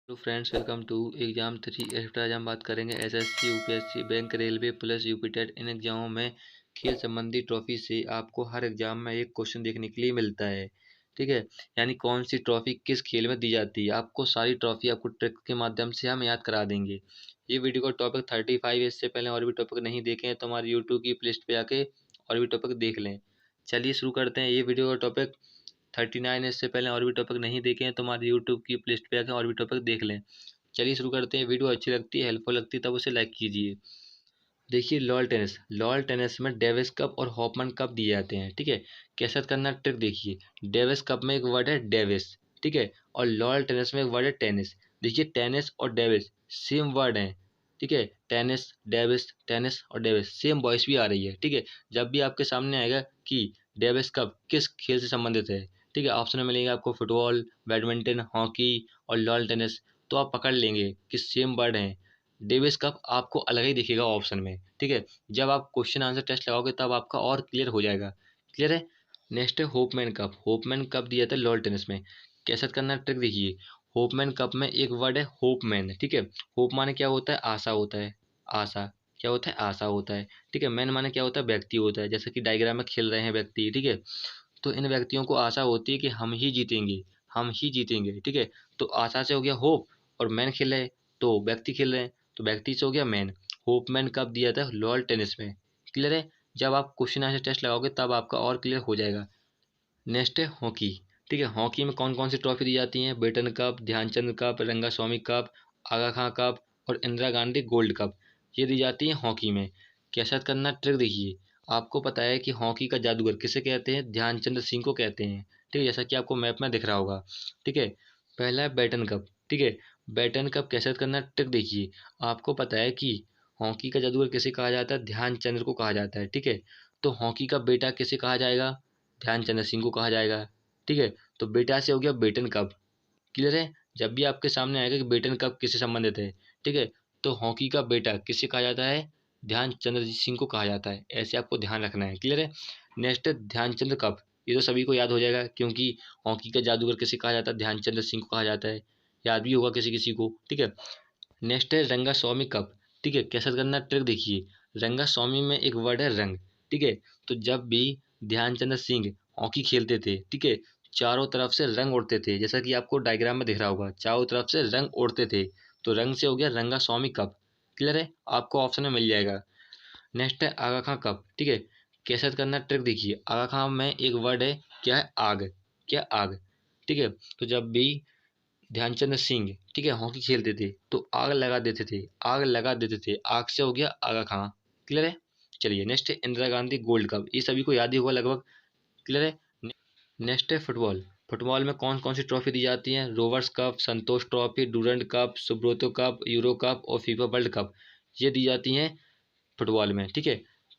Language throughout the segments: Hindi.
Hello friends, welcome to exam 3 extra. आज हम बात करेंगे SSC, UPSC, bank, railway plus UPTET. इन एग्जामों में खेल संबंधी ट्रॉफी से आपको हर एग्जाम में एक क्वेश्चन देखने के लिए मिलता है। ठीक है, यानी कौन सी ट्रॉफी किस खेल में दी जाती है, आपको सारी ट्रॉफी आपको ट्रिक के माध्यम से हम याद करा देंगे। ये वीडियो का टॉपिक 35 है। इससे पहले और भी टॉपिक नहीं देखे हैं तो हमारे यूट्यूब की प्लेलिस्ट पे जाके और भी टॉपिक देख लें। चलिए शुरू करते हैं। ये वीडियो का टॉपिक 39 है। इससे पहले और भी टॉपिक नहीं देखे हैं तो हमारे यूट्यूब की प्लेलिस्ट पे आकर और भी टॉपिक देख लें। चलिए शुरू करते हैं। वीडियो अच्छी लगती है, हेल्पफुल लगती है, तब उसे लाइक कीजिए। देखिए, लॉल टेनिस में डेविस कप और हॉपमैन कप दिए जाते हैं। ठीक है, कैसे करना ट्रिक देखिए। डेविस कप में एक वर्ड है डेविस, ठीक है, और लॉल टेनिस में एक वर्ड है टेनिस। देखिए, टेनिस और डेविस सेम वर्ड हैं। ठीक है, टेनिस डेविस, टेनिस और डेविस सेम वॉइस भी आ रही है। ठीक है, जब भी आपके सामने आएगा कि डेविस कप किस खेल से संबंधित है, ठीक है, ऑप्शन में मिलेगा आपको फुटबॉल, बैडमिंटन, हॉकी और लॉल टेनिस, तो आप पकड़ लेंगे कि सेम वर्ड हैं। डेविस कप आपको अलग ही दिखेगा ऑप्शन में। ठीक है, जब आप क्वेश्चन आंसर टेस्ट लगाओगे तब आपका और क्लियर हो जाएगा। क्लियर है। नेक्स्ट है होपमैन कप। होपमैन कप दिया था लॉल टेनिस में। कैसे करना ट्रिक देखिए। होपमैन कप में एक वर्ड है होपमैन। ठीक है, होप माने क्या होता है, आशा होता है। आशा क्या होता है, आशा होता है। ठीक है, मैन माने क्या होता है, व्यक्ति होता है। जैसे कि डायग्राम में खेल रहे हैं व्यक्ति। ठीक है, तो इन व्यक्तियों को आशा होती है कि हम ही जीतेंगे, हम ही जीतेंगे। ठीक है, तो आशा से हो गया होप, और मैन खेल रहे हैं तो व्यक्ति खेल रहे हैं, तो व्यक्ति से हो गया मैन। होपमैन कब दिया था, लॉल टेनिस में। क्लियर है। जब आप क्वेश्चन आंसर टेस्ट लगाओगे तब आपका और क्लियर हो जाएगा। नेक्स्ट है हॉकी। ठीक है, हॉकी में कौन कौन सी ट्रॉफी दी जाती हैं। Beighton cup, Dhyanchand cup, Rangaswamy cup, Aga Khan cup और इंदिरा गांधी गोल्ड कप, ये दी जाती है हॉकी में। कैसा करना ट्रिक देखिए। आपको पता है कि हॉकी का जादूगर किसे कहते हैं, ध्यानचंद सिंह को कहते हैं। ठीक है, जैसा कि आपको मैप में दिख रहा होगा। ठीक है, पहला है बैटन कप। ठीक है, बैटन कप कैसे करना ट्रिक देखिए। आपको पता है कि हॉकी का जादूगर किसे कहा जाता है, ध्यानचंद्र को कहा जाता है। ठीक है, तो हॉकी का बेटा किसे कहा जाएगा, ध्यानचंद सिंह को कहा जाएगा। ठीक है, तो बेटा से हो गया बेटन कप। क्लियर है। जब भी आपके सामने आएगा कि बेटन कप किससे संबंधित है, ठीक है, तो हॉकी का बेटा किससे कहा जाता है, ध्यानचंद्र सिंह को कहा जाता है। ऐसे आपको ध्यान रखना है। क्लियर है। नेक्स्ट है ध्यानचंद्र कप। ये तो सभी को याद हो जाएगा क्योंकि हॉकी का जादूगर किसे कहा जाता है, ध्यानचंद्र सिंह को कहा जाता है। याद भी होगा किसी किसी को। ठीक है, नेक्स्ट है रंगास्वामी कप। ठीक है, कैसे करना ट्रिक देखिए। रंगास्वामी में एक वर्ड है रंग। ठीक है, तो जब भी ध्यानचंद्र सिंह हॉकी खेलते थे, ठीक है, चारों तरफ से रंग उड़ते थे। जैसा कि आपको डायग्राम में दिख रहा होगा, चारों तरफ से रंग उड़ते थे, तो रंग से हो गया रंगास्वामी कप। क्लियर है, आपको ऑप्शन में मिल जाएगा। नेक्स्ट है आगा खां कप। ठीक है, कैसे करना ट्रिक देखिए। आगा खां में एक वर्ड है, क्या है, आग। क्या, आग। ठीक है, तो जब भी ध्यानचंद सिंह, ठीक है, हॉकी खेलते थे तो आग लगा देते थे, आग लगा देते थे, आग से हो गया आगा खां। क्लियर है। चलिए नेक्स्ट है इंदिरा गांधी गोल्ड कप। ये सभी को याद ही होगा लगभग। क्लियर है। नेक्स्ट है फुटबॉल। फुटबॉल में कौन कौन सी ट्रॉफी दी जाती है, Rovers cup, Santosh trophy, Durand cup, Subroto cup, Euro cup और फीफा वर्ल्ड कप, ये दी जाती हैं फुटबॉल में। ठीक है,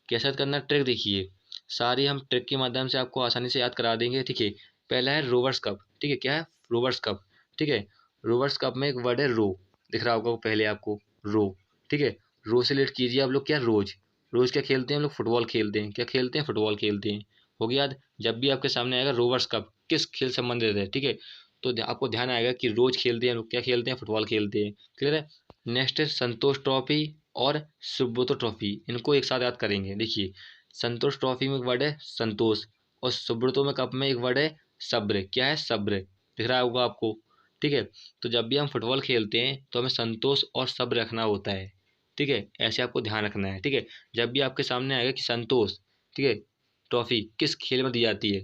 कैसे करना ट्रिक देखिए। सारी हम ट्रिक के माध्यम से आपको आसानी से याद करा देंगे। ठीक है, पहला है रोवर्स कप। ठीक है, क्या है, रोवर्स कप। ठीक है, रोवर्स कप में एक वर्ड है रो, दिख रहा होगा पहले आपको, रो। ठीक है, रो से लेट कीजिए आप लोग, क्या, रोज। रोज क्या खेलते हैं हम लोग, फुटबॉल खेलते हैं। क्या खेलते हैं, फुटबॉल खेलते हैं। हो गया याद। जब भी आपके सामने आएगा रोवर्स कप किस खेल से संबंधित है, ठीक है, तो आपको ध्यान आएगा कि रोज खेलते हैं लोग, क्या खेलते हैं, फुटबॉल खेलते हैं। क्लियर है। नेक्स्ट है संतोष ट्रॉफी और सुब्रतो ट्रॉफी, इनको एक साथ याद करेंगे। देखिए, संतोष ट्रॉफी में एक वर्ड है संतोष, और सुब्रतो में कप में एक वर्ड है सब्र। क्या है, सब्र, दिख रहा होगा आपको। ठीक है, तो जब भी हम फुटबॉल खेलते हैं तो हमें संतोष और सब्र रखना होता है। ठीक है, ऐसे आपको ध्यान रखना है। ठीक है, जब भी आपके सामने आएगा कि संतोष, ठीक है, ट्रॉफी किस खेल में दी जाती है,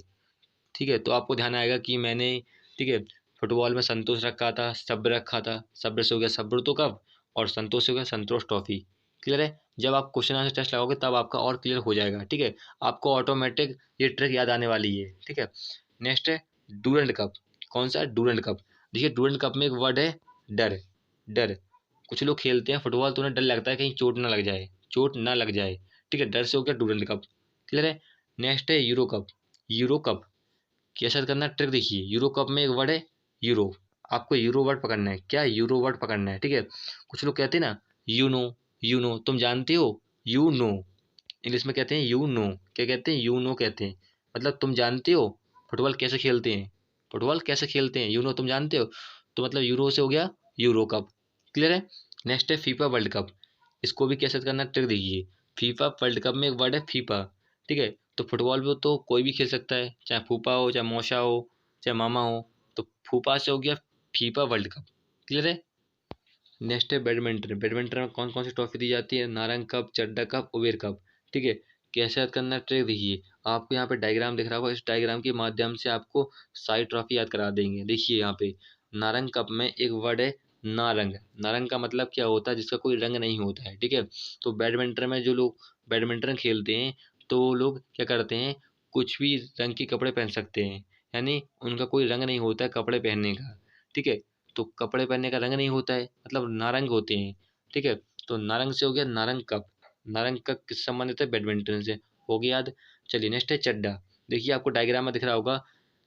ठीक है, तो आपको ध्यान आएगा कि मैंने, ठीक है, फुटबॉल में संतोष रखा था, सब्र रखा था, सब्र से हो गया सब्रतो कप और संतोष से हो गया संतोष ट्रॉफी। क्लियर है। जब आप क्वेश्चन आंसर टेस्ट लगाओगे तब आपका और क्लियर हो जाएगा। ठीक है, आपको ऑटोमेटिक ये ट्रिक याद आने वाली है। ठीक है, नेक्स्ट है डूरंड कप। कौन सा, डूरंड कप। देखिए, डूरंड कप में एक वर्ड है डर। डर, कुछ लोग खेलते हैं फुटबॉल तो उन्हें डर लगता है कहीं चोट ना लग जाए, चोट ना लग जाए। ठीक है, डर से हो गया डूरंड कप। क्लियर है। नेक्स्ट है यूरो कप। यूरो कप कैसे करना ट्रिक देखिए। यूरो कप में एक वर्ड है यूरो, आपको यूरो वर्ड पकड़ना है। क्या, यूरो वर्ड पकड़ना है। ठीक है, कुछ लोग कहते हैं ना, यू नो, यू नो, तुम जानते हो, यू नो। इंग्लिश में कहते हैं यू नो, क्या कहते हैं, यू नो कहते हैं, मतलब तुम जानते हो फुटबॉल कैसे खेलते हैं, फुटबॉल कैसे खेलते हैं, यू नो, तुम जानते हो। तो मतलब यूरो से हो गया यूरो कप। क्लियर है। नेक्स्ट है फीफा वर्ल्ड कप। इसको भी कैसे करना ट्रिक देखिए। फीफा वर्ल्ड कप में एक वर्ड है फीफा, ठीक है। तो फुटबॉल में तो कोई भी खेल सकता है, चाहे फूफा हो, चाहे मौसा हो, चाहे मामा हो। तो फूफा से हो गया फीफा वर्ल्ड कप। क्लियर है। नेक्स्ट है बैडमिंटन। बैडमिंटन में कौन कौन सी ट्रॉफी दी जाती है? नारंग कप, चड्डा कप, उबेर कप। ठीक है। कैसे याद करना है ट्रिक देखिए। आपको यहाँ पे डायग्राम दिख रहा होगा, इस डायग्राम के माध्यम से आपको सारी ट्रॉफी याद करा देंगे। देखिए यहाँ पे नारंग कप में एक वर्ड है नारंग। नारंग का मतलब क्या होता है? जिसका कोई रंग नहीं होता है, ठीक है। तो बैडमिंटन में जो लोग बैडमिंटन खेलते हैं तो वो लोग क्या करते हैं, कुछ भी रंग के कपड़े पहन सकते हैं, यानी उनका कोई रंग नहीं होता है कपड़े पहनने का, ठीक है। तो कपड़े पहनने का रंग नहीं होता है, मतलब नारंग होते हैं, ठीक है। तो नारंग से हो गया नारंग कप। नारंग कप किस संबंधित है? बैडमिंटन से। हो गया याद। चलिए नेक्स्ट है चड्डा। देखिए आपको डायग्राम में दिख रहा होगा,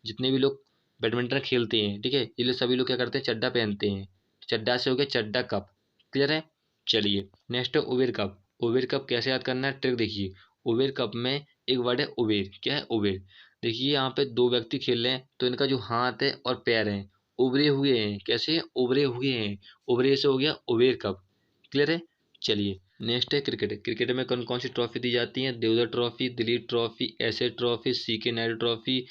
जितने भी लोग बैडमिंटन खेलते हैं, ठीक है, ये लोग सभी लोग क्या करते हैं? चड्डा पहनते हैं। चड्डा से हो गया चड्डा कप। क्लियर है। चलिए नेक्स्ट है उबेर कप। उबेर कप कैसे याद करना है ट्रिक देखिए। उबेर कप में एक वर्ड है उबेर। क्या है? उबेर। देखिए यहाँ पे दो व्यक्ति खेल रहे हैं, तो इनका जो हाथ है और पैर है उभरे हुए हैं। कैसे? उभरे हुए हैं। उभरे से हो गया उबेर कप। क्लियर है। चलिए नेक्स्ट है क्रिकेट। क्रिकेट में कौन कौन सी ट्रॉफी दी जाती है? देवधर ट्रॉफी, दिलीप ट्रॉफी, एसे trophy, CK Naidu trophy,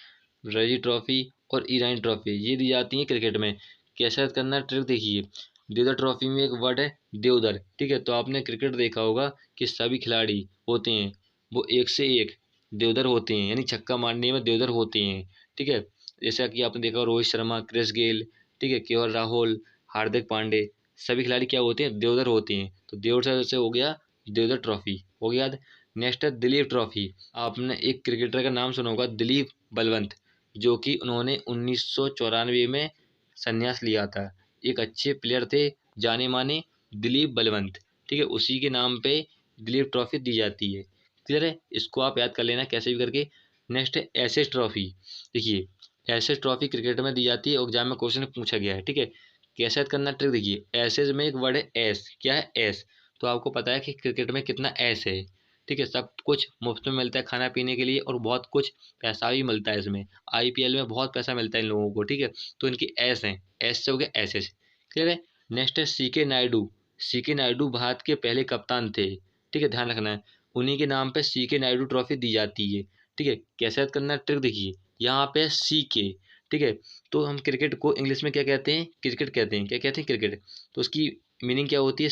Ranji trophy और ईरानी ट्रॉफी, ये दी जाती है क्रिकेट में। कैसे याद करना है ट्रिक देखिए। देवधर ट्रॉफी में एक वर्ड है देवधर, ठीक है। तो आपने क्रिकेट देखा होगा कि सभी खिलाड़ी होते हैं वो एक से एक देवधर होते हैं, यानी छक्का मारने में देवधर होते हैं, ठीक है। जैसा कि आपने देखा रोहित शर्मा, क्रिस गेल, ठीक है, केएल राहुल, हार्दिक पांडे, सभी खिलाड़ी क्या होते हैं? देवधर होते हैं। तो देवधर से हो गया देवधर ट्रॉफी। हो गया याद। नेक्स्ट है दिलीप ट्रॉफी। आपने एक क्रिकेटर का नाम सुना होगा दिलीप बलवंत, जो कि उन्होंने 1994 में संन्यास लिया था। एक अच्छे प्लेयर थे, जाने माने दिलीप बलवंत, ठीक है। उसी के नाम पे दिलीप ट्रॉफी दी जाती है। क्लियर है। इसको आप याद कर लेना कैसे भी करके। नेक्स्ट है एसेस ट्रॉफी। देखिए एसेस ट्रॉफी क्रिकेट में दी जाती है, एग्जाम में क्वेश्चन पूछा गया है, ठीक है। कैसे याद करना ट्रिक देखिए। एसेस में एक वर्ड है एस। क्या है? एस। तो आपको पता है कि क्रिकेट में कितना एस है, ठीक है। सब कुछ मुफ्त में मिलता है खाना पीने के लिए, और बहुत कुछ पैसा भी मिलता है इसमें। आईपीएल में बहुत पैसा मिलता है इन लोगों को, ठीक है। तो इनकी एस है, एस से हो गया एसेस। क्लियर है। नेक्स्ट है सीके नायडू। सीके नायडू भारत के पहले कप्तान थे, ठीक है, ध्यान रखना है। उन्हीं के नाम पे सीके नायडू ट्रॉफी दी जाती है, ठीक है। कैसे याद करना ट्रिक देखिए। यहाँ पे सी के, ठीक है। तो हम क्रिकेट को इंग्लिश में क्या कहते हैं? क्रिकेट कहते हैं। क्या कहते हैं? क्रिकेट। तो उसकी मीनिंग क्या होती है?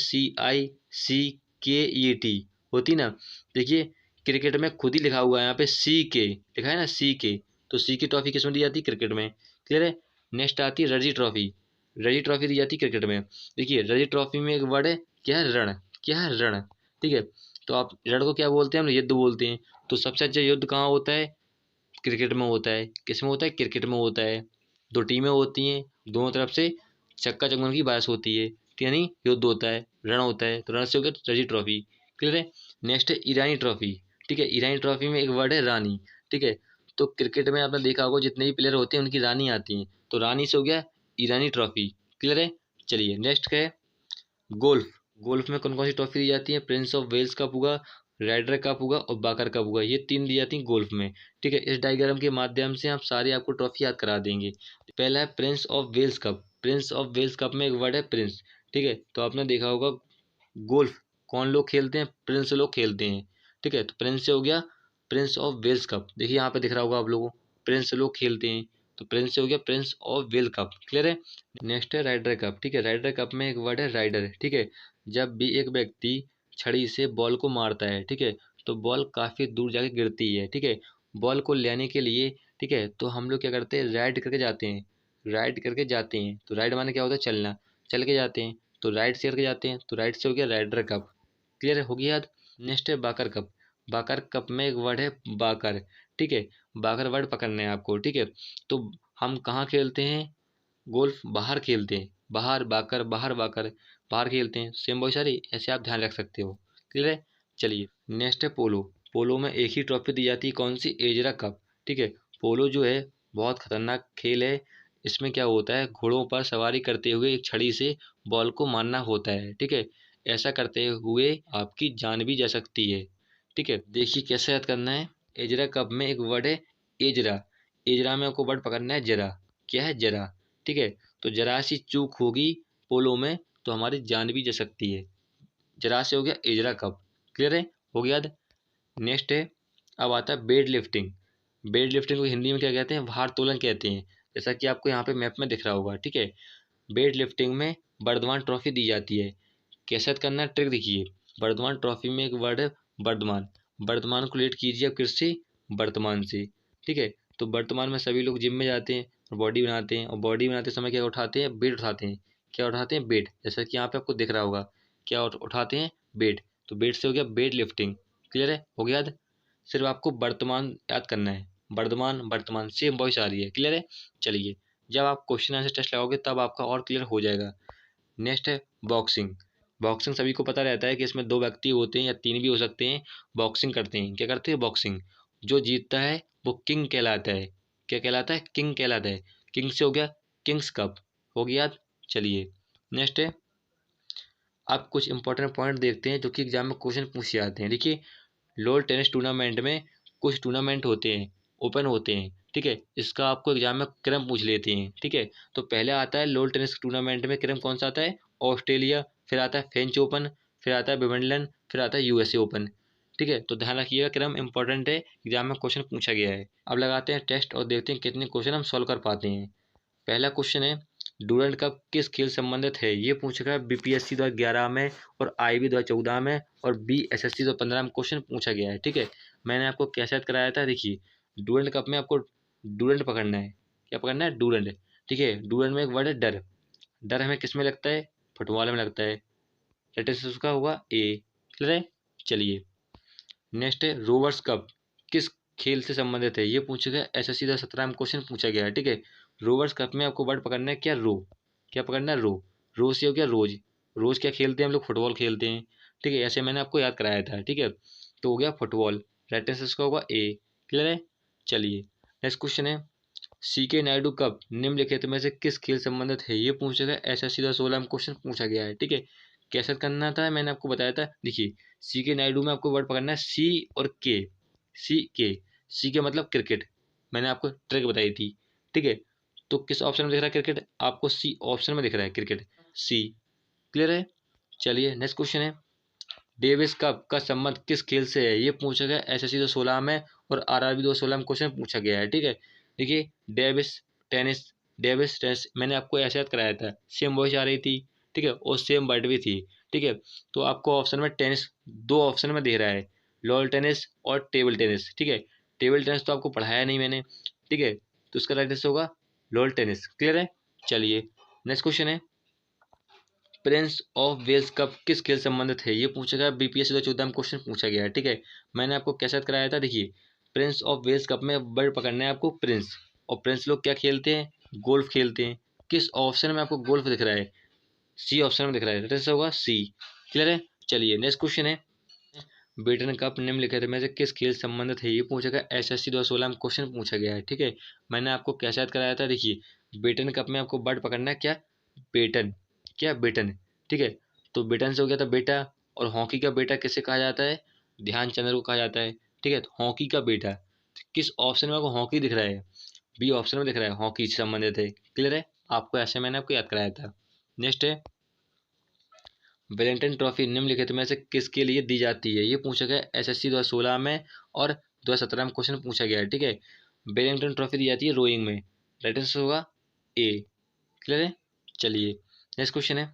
CICKET होती ना। देखिए क्रिकेट में खुद ही लिखा हुआ है यहाँ पे सी के, लिखा है ना सी के। तो सी की ट्रॉफी किसमें दी जाती है? क्रिकेट में। क्लियर है। नेक्स्ट आती है रणजी ट्रॉफी। रणजी ट्रॉफी दी जाती है क्रिकेट में। देखिए रणजी ट्रॉफी में एक वर्ड है, क्या है? रण। क्या है? रण, ठीक है। तो आप रण को क्या बोलते हैं? हम युद्ध बोलते हैं। तो सबसे अच्छा युद्ध कहाँ होता है? क्रिकेट में होता है। किस में होता है? क्रिकेट में होता है। दो टीमें होती हैं, दोनों तरफ से चक्का चौबंद की बारिश होती है, यानी युद्ध होता है, रण होता है। तो रण से हो गया रणजी ट्रॉफी। क्लियर है। नेक्स्ट है ईरानी ट्रॉफी, ठीक है। ईरानी ट्रॉफी में एक वर्ड है रानी, ठीक है। तो क्रिकेट में आपने देखा होगा जितने भी प्लेयर होते हैं उनकी रानी आती हैं, तो रानी से हो गया ईरानी ट्रॉफी। क्लियर है। चलिए नेक्स्ट है गोल्फ। गोल्फ में कौन कौन सी ट्रॉफी दी जाती है? प्रिंस ऑफ वेल्स कप हुआ, राइडर कप हुआ और बाकर कप हुआ, ये तीन दी जाती हैं गोल्फ में, ठीक है। इस डायग्राम के माध्यम से हम सारे आपको ट्रॉफी याद करा देंगे। पहला है Prince of Wales Cup. Prince of Wales Cup में एक वर्ड है प्रिंस, ठीक है। तो आपने देखा होगा गोल्फ कौन लोग खेलते हैं? प्रिंस लोग खेलते हैं, ठीक है। तो प्रिंस से हो गया प्रिंस ऑफ वेल्स कप। देखिए यहाँ पे दिख रहा होगा आप लोगों को, प्रिंस लोग खेलते हैं, तो प्रिंस से हो गया Prince of well cup. Clear है। नेक्स्ट है राइडर कप, ठीक है। राइडर कप में एक वर्ड है राइडर, ठीक है। जब भी एक व्यक्ति छड़ी से बॉल को मारता है, ठीक है, तो बॉल काफ़ी दूर जाके गिरती है, ठीक है। बॉल को लेने के लिए, ठीक है, तो हम लोग क्या करते हैं? राइड करके जाते हैं। राइड करके जाते हैं, तो राइड माने क्या होता है? चलना। चल के जाते हैं, तो राइड से करके जाते हैं, तो राइड से हो गया राइडर कप। क्लियर हो गया याद। नेक्स्ट है बाकर कप। बाकर कप में एक वर्ड है बाकर, ठीक है। बाकर वर्ड पकड़ना है आपको, ठीक है। तो हम कहाँ खेलते हैं? गोल्फ बाहर खेलते हैं, बाहर बाकर, बाहर बाकर, बाहर खेलते हैं। सेम बहुत सारी ऐसे आप ध्यान रख सकते हो। क्लियर है। चलिए नेक्स्ट है पोलो। पोलो में एक ही ट्रॉफी दी जाती है, कौन सी? एजरा कप, ठीक है। पोलो जो है बहुत खतरनाक खेल है। इसमें क्या होता है? घोड़ों पर सवारी करते हुए एक छड़ी से बॉल को मारना होता है, ठीक है। ऐसा करते हुए आपकी जान भी जा सकती है, ठीक है। देखिए कैसे याद करना है। एजरा कप में एक वर्ड है एजरा। एजरा में आपको वर्ड पकड़ना है जरा। क्या है? जरा, ठीक है। तो जरा सी चूक होगी पोलो में तो हमारी जान भी जा सकती है। जरा से हो गया एजरा कप, क्लियर है, हो गया याद। नेक्स्ट है, अब आता है वेट लिफ्टिंग। वेट लिफ्टिंग को हिंदी में क्या कहते हैं, भारोत्तोलन कहते हैं, जैसा कि आपको यहाँ पे मैप में दिख रहा होगा, ठीक है। वेट लिफ्टिंग में बर्धमान ट्रॉफी दी जाती है। कैसे करना है, ट्रिक देखिए। बर्धमान ट्रॉफी में एक वर्ड है वर्धमान, वर्धमान को रिलेट कीजिए आप किससे, वर्तमान से, ठीक है। तो वर्तमान में सभी लोग जिम में जाते हैं और बॉडी बनाते हैं, और बॉडी बनाते समय क्या उठाते हैं, वेट उठाते हैं। क्या उठाते हैं, वेट, जैसा कि यहाँ पे आपको दिख रहा होगा, क्या उठाते हैं, वेट। तो वेट से हो गया वेट लिफ्टिंग, क्लियर है, हो गया याद। सिर्फ आपको वर्तमान याद करना है, वर्धमान वर्तमान सेम वॉइस आ रही है, क्लियर है। चलिए, जब आप क्वेश्चन आंसर टेस्ट लगाओगे तब आपका और क्लियर हो जाएगा। नेक्स्ट है बॉक्सिंग। बॉक्सिंग सभी को पता रहता है कि इसमें 2 व्यक्ति होते हैं या 3 भी हो सकते हैं, बॉक्सिंग करते हैं। क्या करते हैं, बॉक्सिंग। जो जीतता है वो किंग कहलाता है। क्या कहलाता है, किंग कहलाता है। किंग से हो गया किंग्स कप, हो गया याद। चलिए, नेक्स्ट है, आप कुछ इंपॉर्टेंट पॉइंट देखते हैं जो कि एग्जाम में क्वेश्चन पूछे जाते हैं। देखिए, लोल टेनिस टूर्नामेंट में कुछ टूर्नामेंट होते हैं, ओपन होते हैं, ठीक है। इसका आपको एग्जाम में क्रम पूछ लेते हैं, ठीक है। तो पहले आता है लोल टेनिस टूर्नामेंट में क्रम कौन सा आता है, ऑस्ट्रेलिया, फिर आता है फ्रेंच ओपन, फिर आता है विंबलडन, फिर आता है यूएसए ओपन, ठीक है। तो ध्यान रखिएगा, क्रम इंपॉर्टेंट है, एग्जाम में क्वेश्चन पूछा गया है। अब लगाते हैं टेस्ट और देखते हैं कितने क्वेश्चन हम सॉल्व कर पाते हैं। पहला क्वेश्चन है, डूरंड कप किस खेल संबंधित है, ये पूछा गया बीपीएससी 2011 में और आईबी 2014 में और बीएसएससी 2015 में क्वेश्चन पूछा गया है, ठीक है। मैंने आपको कैसे याद कराया था, देखिए, डूरंड कप में आपको डूरंड पकड़ना है। क्या पकड़ना है, डूरंड, ठीक है। डूरंड में एक वर्ड है डर, डर हमें किस में लगता है, फुटबॉल में लगता है, लेटेस्ट उसका होगा ए, क्लियर है। चलिए, नेक्स्ट है रोवर्स कप किस खेल से संबंधित है, ये पूछा गया एसएससी 2017 में क्वेश्चन पूछा गया है, ठीक है। रोवर्स कप में आपको वर्ड पकड़ना है क्या, रो। क्या पकड़ना है, रो। रो से हो गया रोज, रोज क्या खेलते हैं हम लोग, फुटबॉल खेलते हैं, ठीक है। ऐसे मैंने आपको याद कराया था, ठीक है। तो हो गया फुटबॉल, राइट आंसर इसका होगा ए, क्लियर है। चलिए, नेक्स्ट क्वेश्चन है, सीके नायडू कप निम्नलिखित में से किस खेल संबंधित है, ये पूछा गया एसएससी 2016 में क्वेश्चन पूछा गया है, ठीक है। कैसे करना था मैंने आपको बताया था, देखिए, सीके नायडू में आपको वर्ड पकड़ना है सी और के, सी के मतलब क्रिकेट, मैंने आपको ट्रिक बताई थी, ठीक है। तो किस ऑप्शन में दिख रहा है क्रिकेट, आपको सी ऑप्शन में दिख रहा है क्रिकेट, सी, क्लियर है। चलिए, नेक्स्ट क्वेश्चन है, डेविस कप का संबंध किस खेल से है, ये पूछा गया एसएससी 2016 में और आरआरबी 2016 में क्वेश्चन पूछा गया है, ठीक है। देखिए, डेविस टेनिस, डेविस टेनिस मैंने आपको ऐसे याद कराया था, सेम वॉइस आ रही थी, ठीक है, और सेम वर्ड भी थी, ठीक है। तो आपको ऑप्शन में टेनिस, 2 ऑप्शन में दे रहा है, लॉन टेनिस और टेबल टेनिस, ठीक है। टेबल टेनिस तो आपको पढ़ाया नहीं मैंने, ठीक है, तो इसका राइट आंसर होगा लॉन टेनिस, क्लियर है। चलिए, नेक्स्ट क्वेश्चन है, प्रिंस ऑफ वेल्स कप किस खेल संबंधित है, ये पूछा गया बीपीएससी 2014 में क्वेश्चन पूछा गया है, ठीक है। मैंने आपको कैसे याद कराया था, देखिए, प्रिंस ऑफ वेल्स कप में वर्ड पकड़ना है आपको प्रिंस, और प्रिंस लोग क्या खेलते हैं, गोल्फ खेलते हैं। किस ऑप्शन में आपको गोल्फ दिख रहा है, सी ऑप्शन में दिख रहा है, तो होगा सी, क्लियर है। चलिए, नेक्स्ट क्वेश्चन है, बेटन कप निम्नलिखित में से किस खेल संबंधित है, ये पूछा गया एसएससी 2016 में क्वेश्चन पूछा गया है, ठीक है। मैंने आपको कैसे याद कराया था, देखिए, बेटन कप में आपको वर्ड पकड़ना है क्या, बेटन, क्या बेटन, ठीक है। तो बेटन से हो गया था बेटा, और हॉकी का बेटा किसे कहा जाता है, ध्यानचंद्र को कहा जाता है, ठीक है। तो हॉकी का बेटा, किस ऑप्शन में आपको हॉकी दिख रहा है, बी ऑप्शन में दिख रहा है, हॉकी से संबंधित है, क्लियर है। आपको ऐसे मैंने आपको याद कराया था। नेक्स्ट है, वेलेंटाइन ट्रॉफी निम्नलिखित में से किसके लिए दी जाती है, ये पूछा गया एसएससी 2016 में और 2017 में क्वेश्चन पूछा गया है, ठीक है। वेलिंगटन ट्रॉफी दी जाती है रोइंग में, राइट आंसर होगा ए, क्लियर है। चलिए, नेक्स्ट क्वेश्चन है,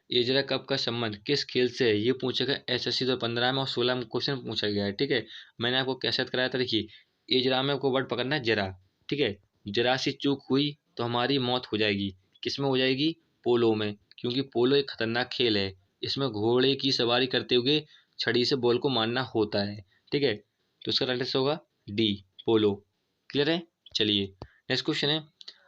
एजरा कप का संबंध किस खेल से है, ये पूछा गया एसएससी 2015 में और 16 में क्वेश्चन पूछा गया है, ठीक है। मैंने आपको कैसे याद कराया था, देखिए, एजरा में आपको वर्ड पकड़ना है जरा, ठीक है। जरा सी चूक हुई तो हमारी मौत हो जाएगी, किस में हो जाएगी, पोलो में, क्योंकि पोलो एक खतरनाक खेल है, इसमें घोड़े की सवारी करते हुए छड़ी से बॉल को मारना होता है, ठीक है। तो इसका राइट आंसर होगा डी, पोलो, क्लियर है। चलिए, नेक्स्ट क्वेश्चन है,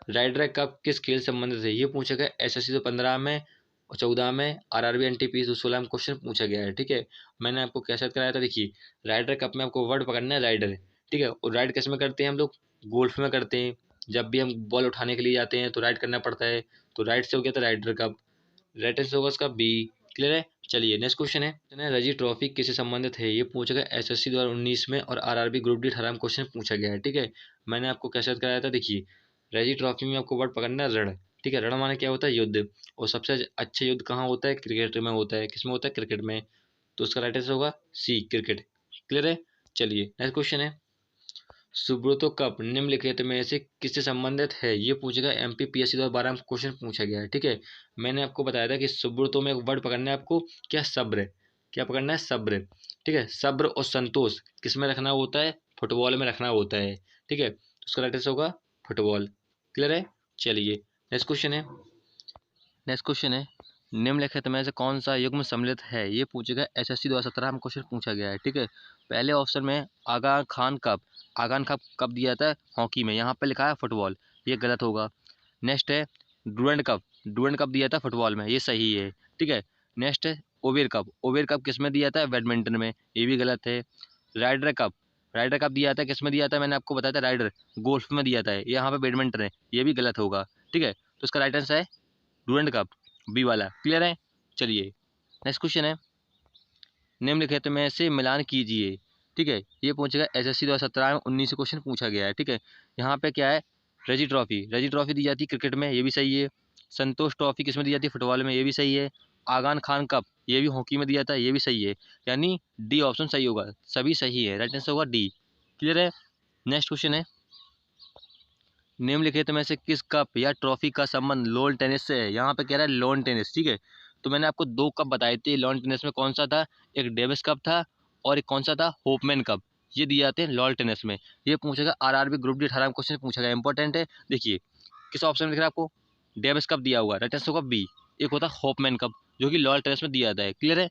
राइडर कप किस खेल संबंधित है, ये पूछा गया एसएससी 2015 में और 14 में, आरआरबी एनटीपीसी 2016 में क्वेश्चन पूछा गया है, ठीक है। मैंने आपको कैसे कराया था, देखिए, राइडर कप में आपको वर्ड पकड़ना है राइडर, ठीक है। और राइड किस में करते हैं हम लोग, गोल्फ में करते हैं, जब भी हम बॉल उठाने के लिए जाते हैं तो राइड करना पड़ता है, तो राइड से हो गया था राइडर कप, राइट आंसर होगा इसका बी, क्लियर है। चलिए, नेक्स्ट क्वेश्चन है, रणजी ट्रॉफी किससे संबंधित है, ये पूछा गया एसएससी 2019 में और आरआरबी ग्रुप डी 18 में क्वेश्चन पूछा गया है, ठीक है। मैंने आपको कैसे याद कराया था, देखिए, रणजी ट्रॉफी में आपको वर्ड पकड़ना है रण, ठीक है, रण माने क्या होता है, युद्ध। और सबसे अच्छा युद्ध कहाँ होता है, क्रिकेट में होता है। किसमें होता है, क्रिकेट में। तो उसका राइट आंसर होगा सी, क्रिकेट। क्लियर है। चलिए नेक्स्ट क्वेश्चन है, सुब्रतो कप निम्नलिखित में से किससे संबंधित है, ये पूछेगा। एमपीपीएससी द्वारा 12 क्वेश्चन पूछा गया है। ठीक है, मैंने आपको बताया था कि सुब्रतो में एक वर्ड पकड़ना है आपको, क्या, सब्र। क्या पकड़ना है, सब्र। ठीक है, सब्र और संतोष किस में रखना होता है, फुटबॉल में रखना होता है। ठीक है, तो उसका राइट आंसर होगा फुटबॉल। क्लियर है। चलिए नेक्स्ट क्वेश्चन है, नेक्स्ट क्वेश्चन है, निम्नलिखित में से कौन सा युग्म सम्मिलित है, ये पूछेगा। एसएससी 2017 में क्वेश्चन पूछा गया है। ठीक है, पहले ऑप्शन में आगा खान कप, आगान कप कब दिया जाता है, हॉकी में। यहाँ पे लिखा है फुटबॉल, ये गलत होगा। नेक्स्ट है डुरंड कप, डुरंड कप दिया था फुटबॉल में, ये सही है। ठीक है, नेक्स्ट है ओवेर कप, ओवेर कप किस में दिया था, बैडमिंटन में, ये भी गलत है। राइडर कप, राइडर कप दिया था किस में दिया था, मैंने आपको बताया था राइडर, गोल्फ में दिया था। यहाँ पे बैडमिंटन है, ये भी गलत होगा। ठीक है, तो इसका राइट आंसर है डुरंड कप, बी वाला। क्लियर है। चलिए नेक्स्ट क्वेश्चन है, निम्नलिखित में से मिलान कीजिए। ठीक है, ये पूछेगा। एसएससी 2017 में 19 क्वेश्चन पूछा गया है। ठीक है, यहाँ पे क्या है, रणजी ट्रॉफी, रणजी ट्रॉफी दी जाती है क्रिकेट में, ये भी सही है। संतोष ट्रॉफी किस में दी जाती है, फुटबॉल में, ये भी सही है। आगान खान कप, ये भी हॉकी में दिया था, ये भी सही है। यानी डी ऑप्शन सही होगा, सभी सही है, राइट आंसर होगा डी। क्लियर है। नेक्स्ट क्वेश्चन है, निम्नलिखित में से किस कप या ट्रॉफी का संबंध लॉन टेनिस से है, यहाँ पे कह रहा है लॉन टेनिस। ठीक है, तो मैंने आपको दो कप बताए थे लॉन टेनिस में, कौन सा था, एक डेविस कप था और एक कौन सा था, होपमैन कप। ये दिए जाते हैं लॉन टेनिस में। ये पूछेगा आरआरबी ग्रुप डी 18 में क्वेश्चन पूछा गया, इंपॉर्टेंट है। देखिए किस ऑप्शन में दिख रहा है आपको, डेविस कप दिया हुआ, राइट आंसर होगा बी। एक होता है होपमैन कप जो कि लॉन टेनिस में दिया जाता है। क्लियर है।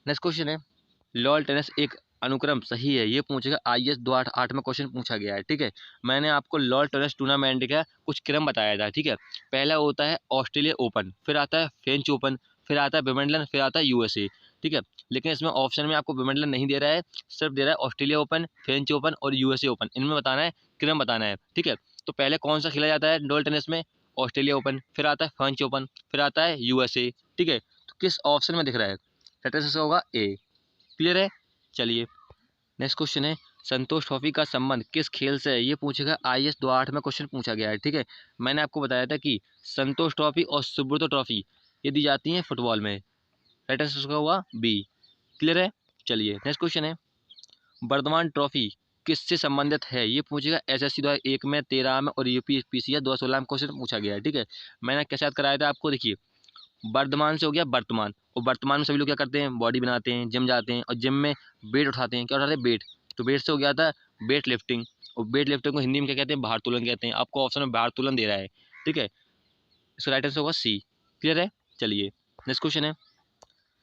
नेक्स्ट क्वेश्चन है, लॉल टेनिस एक अनुक्रम सही है, ये पूछेगा। आईएएस 288 में क्वेश्चन पूछा गया है। ठीक है, मैंने आपको लॉल टेनिस टूर्नामेंट का कुछ क्रम बताया था। ठीक है, पहला होता है ऑस्ट्रेलिया ओपन, फिर आता है फ्रेंच ओपन, फिर आता है विंबलडन, फिर आता है यूएसए। ठीक है, लेकिन इसमें ऑप्शन में आपको विंबलडन नहीं दे रहा है, सिर्फ दे रहा है ऑस्ट्रेलिया ओपन, फ्रेंच ओपन और यूएसए ओपन। इनमें बताना है, क्रम बताना है। ठीक है, तो पहले कौन सा खेला जाता है लॉल टेनिस में, ऑस्ट्रेलिया ओपन, फिर आता है फ्रेंच ओपन, फिर आता है यूएसए। ठीक है, तो किस ऑप्शन में दिख रहा है, राइट आंसर होगा ए। क्लियर है। चलिए नेक्स्ट क्वेश्चन है, संतोष ट्रॉफी का संबंध किस खेल से है, ये पूछेगा। आईएएस 208 में क्वेश्चन पूछा गया है। ठीक है, मैंने आपको बताया था कि संतोष ट्रॉफी और सुब्रतो ट्रॉफी ये दी जाती हैं फुटबॉल में, राइट आंसर उसका हुआ बी। क्लियर है। चलिए नेक्स्ट क्वेश्चन है, वर्धमान ट्रॉफी किससे संबंधित है, ये पूछेगा। एसएससी 2001 में, 13 में और यूपीपीसीएस 2016 में क्वेश्चन पूछा गया है। ठीक है, मैंने क्या साथ कराया था आपको, देखिए वर्धमान से हो गया वर्तमान, और वर्तमान में सभी लोग क्या करते हैं, बॉडी बनाते हैं, जिम जाते हैं, और जिम में वेट उठाते हैं, क्या उठाते हैं, वेट। तो वेट से हो गया था वेट लिफ्टिंग, और वेट लिफ्टिंग को हिंदी में क्या कहते हैं, भारोत्तोलन कहते हैं। आपको ऑप्शन में भारोत्तोलन दे रहा है। ठीक है, इसका राइट आंसर होगा सी। क्लियर है। चलिए नेक्स्ट क्वेश्चन है,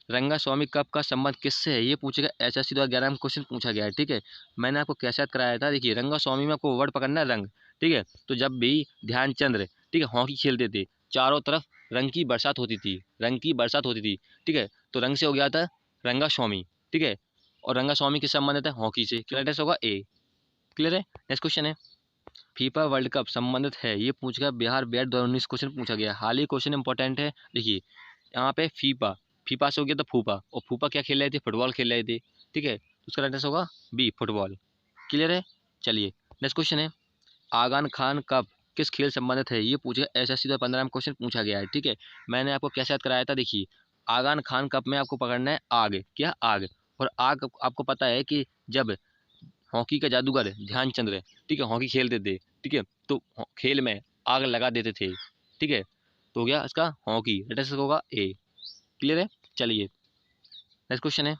रंगा स्वामी कप का संबंध किससे है, ये पूछेगा। एसएससी 2011 में क्वेश्चन पूछा गया है। ठीक है, मैंने आपको कैसे याद कराया था, देखिए रंगा स्वामी में आपको वर्ड पकड़ना है रंग। ठीक है, तो जब भी ध्यानचंद्र, ठीक है, हॉकी खेलते थे, चारों तरफ रंग की बरसात होती थी, रंग की बरसात होती थी। ठीक है, तो रंग से हो गया था रंगा स्वामी। ठीक है, और रंगा स्वामी किस संबंधित है, हॉकी से। क्लियर होगा ए। क्लियर है। नेक्स्ट क्वेश्चन है, फीफा वर्ल्ड कप संबंधित है, ये पूछेगा। बिहार बैट 2019 क्वेश्चन पूछा गया, हाल ही क्वेश्चन इंपॉर्टेंट है। देखिए यहाँ पे फीफा, फीफा से हो गया तो फूफा, और फूफा क्या खेल रहे थे, फुटबॉल खेल रहे थे। ठीक है, तो उसका राइट आंसर होगा बी, फुटबॉल। क्लियर है। चलिए नेक्स्ट क्वेश्चन है, आगान खान कप किस खेल संबंधित है, ये पूछेगा। एसएससी 2015 में क्वेश्चन पूछा गया है। ठीक है, मैंने आपको कैसे याद कराया था, देखिए आगान खान कप में आपको पकड़ना है आग, क्या, आग। और आग आपको पता है कि जब हॉकी का जादूगर ध्यानचंद, ठीक है, हॉकी खेलते थे, ठीक है, तो खेल में आग लगा देते थे। ठीक है, तो हो गया इसका हॉकी, राइट आंसर होगा ए। क्लियर है। चलिए नेक्स्ट क्वेश्चन है,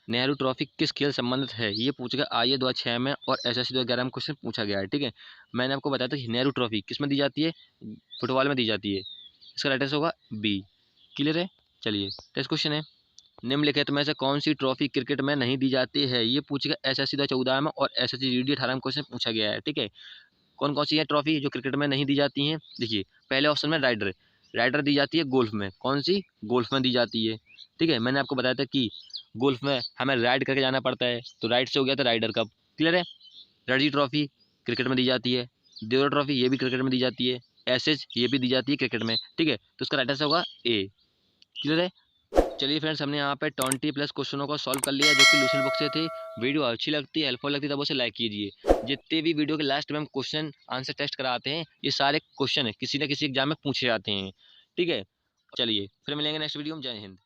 नेहरू ट्रॉफी किस खेल संबंधित है, ये पूछेगा। आईए 2006 में और एसएससी 2011 में क्वेश्चन पूछा गया है। ठीक है, मैंने आपको बताया था कि नेहरू ट्रॉफी किस में दी जाती है, फुटबॉल में दी जाती है। इसका राइट आंसर होगा बी। क्लियर है। चलिए नेक्स्ट क्वेश्चन है, निम्नलिखित में से कौन सी ट्रॉफी क्रिकेट में नहीं दी जाती है, ये पूछेगा। एसएससी 2014 में और एसएससी जीडी 18 में क्वेश्चन पूछा गया है। ठीक है, कौन कौन सी है ट्रॉफी जो क्रिकेट में नहीं दी जाती हैं, देखिए पहले ऑप्शन में राइडर, राइडर दी जाती है गोल्फ में, कौन सी, गोल्फ में दी जाती है। ठीक है, मैंने आपको बताया था कि गोल्फ में हमें राइड करके जाना पड़ता है, तो राइड से हो गया था राइडर कप। क्लियर है। रणजी ट्रॉफी क्रिकेट में दी जाती है, देवरा ट्रॉफी ये भी क्रिकेट में दी जाती है, एसएच ये भी दी जाती है क्रिकेट में। ठीक है, तो उसका राइट आंसर होगा ए। क्लियर है। चलिए फ्रेंड्स, हमने यहाँ पे 20 प्लस क्वेश्चनों को सॉल्व कर लिया जो कि लूसेंट बुक से थे। वीडियो अच्छी लगती है, हेल्पफुल लगती है, तब उसे लाइक कीजिए। जितने भी वीडियो के लास्ट में हम क्वेश्चन आंसर टेस्ट कराते हैं, ये सारे क्वेश्चन है किसी न किसी एग्जाम में पूछे जाते हैं। ठीक है, चलिए फिर मिलेंगे नेक्स्ट वीडियो में। जय हिंद।